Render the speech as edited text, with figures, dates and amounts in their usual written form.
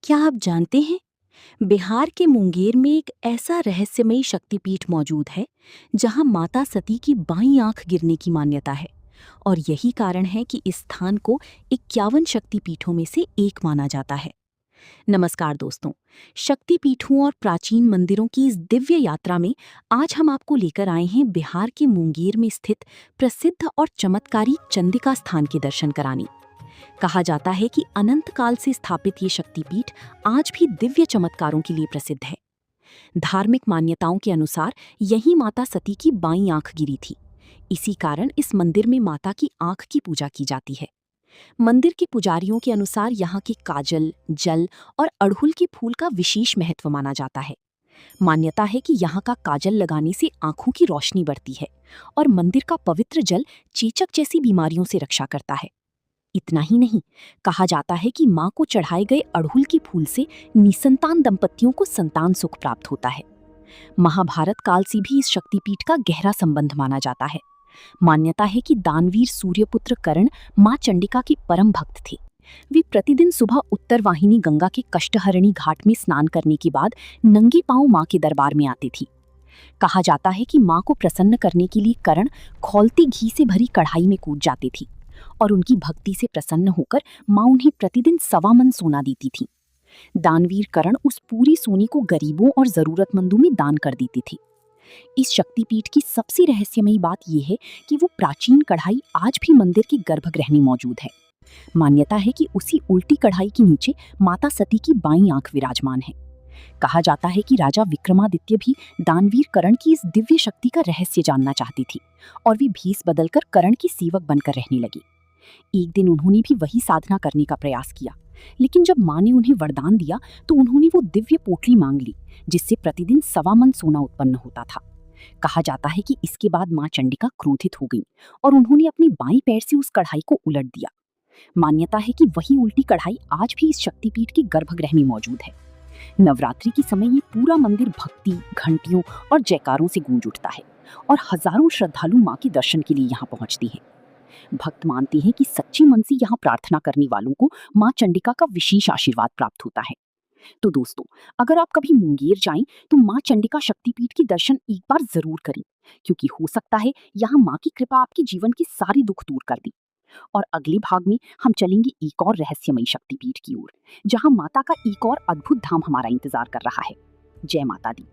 क्या आप जानते हैं, बिहार के मुंगेर में एक ऐसा रहस्यमयी शक्तिपीठ मौजूद है जहां माता सती की बाईं आंख गिरने की मान्यता है। और यही कारण है कि इस स्थान को 51 शक्तिपीठों में से एक माना जाता है। नमस्कार दोस्तों, शक्तिपीठों और प्राचीन मंदिरों की इस दिव्य यात्रा में आज हम आपको लेकर आए हैं बिहार के मुंगेर में स्थित प्रसिद्ध और चमत्कारी चंडिका स्थान के दर्शन कराने। कहा जाता है कि अनंत काल से स्थापित ये शक्तिपीठ आज भी दिव्य चमत्कारों के लिए प्रसिद्ध है। धार्मिक मान्यताओं के अनुसार यही माता सती की बाईं आंख गिरी थी। इसी कारण इस मंदिर में माता की आंख की पूजा की जाती है। मंदिर के पुजारियों के अनुसार यहाँ के काजल, जल और अड़हुल के फूल का विशेष महत्व माना जाता है। मान्यता है कि यहाँ का काजल लगाने से आंखों की रोशनी बढ़ती है और मंदिर का पवित्र जल चेचक जैसी बीमारियों से रक्षा करता है। इतना ही नहीं, कहा जाता है कि मां को चढ़ाए गए अड़हुल के फूल से निसंतान दंपतियों को संतान सुख प्राप्त होता है। महाभारत काल से भी इस शक्तिपीठ का गहरा संबंध माना जाता है। मान्यता है कि दानवीर सूर्यपुत्र कर्ण मां चंडिका के परम भक्त थे। वे प्रतिदिन सुबह उत्तर वाहिनी गंगा के कष्टहरणी घाट में स्नान करने के बाद नंगे पांव मां के दरबार में आती थी। कहा जाता है कि मां को प्रसन्न करने के लिए कर्ण खौलते घी से भरी कढ़ाई में कूद जाती थी और उनकी भक्ति से प्रसन्न होकर मां उन्हें प्रतिदिन 1.25 मन सोना देती थी। दानवीर कर्ण उस पूरी सोने को गरीबों और जरूरतमंदों में दान कर देती थी। इस शक्तिपीठ की सबसे रहस्यमयी बात यह है कि वो प्राचीन कढ़ाई आज भी मंदिर के गर्भगृह में मौजूद है। मान्यता है कि उसी उल्टी कढ़ाई के नीचे माता सती की बाईं आंख विराजमान है। कहा जाता है कि राजा विक्रमादित्य भी दानवीर कर्ण की इस दिव्य शक्ति का रहस्य जानना चाहती थी और वे भेष बदलकर कर्ण की सेवक बनकर रहने लगी। एक दिन उन्होंने भी वही साधना करने का प्रयास किया, लेकिन जब मां ने उन्हें वरदान दिया तो उन्होंने वो दिव्य पोटली मांग ली जिससे प्रतिदिन 1.25 मन सोना उत्पन्न होता था। कहा जाता है कि इसके बाद मां चंडिका क्रोधित हो गई और उन्होंने अपनी बाईं पैर से उस कढ़ाई को उलट दिया। मान्यता है कि वही उल्टी कढ़ाई आज भी इस शक्तिपीठ के गर्भगृह में मौजूद है। नवरात्रि के समय ये पूरा मंदिर भक्ति, घंटियों और जयकारों से गूंज उठता है और हजारों श्रद्धालु मां के दर्शन के लिए यहाँ पहुंचते हैं। भक्त मानते हैं कि सच्चे मन से यहाँ प्रार्थना करने वालों को मां चंडिका का विशेष आशीर्वाद प्राप्त होता है। तो दोस्तों, अगर आप कभी मुंगेर जाएं तो मां चंडिका शक्तिपीठ के दर्शन एक बार जरूर करें, क्योंकि हो सकता है यहाँ मां की कृपा आपके जीवन के सारे दुख दूर कर दे। और अगले भाग में हम चलेंगे एक और रहस्यमयी शक्तिपीठ की ओर, जहां माता का एक और अद्भुत धाम हमारा इंतजार कर रहा है। जय माता दी।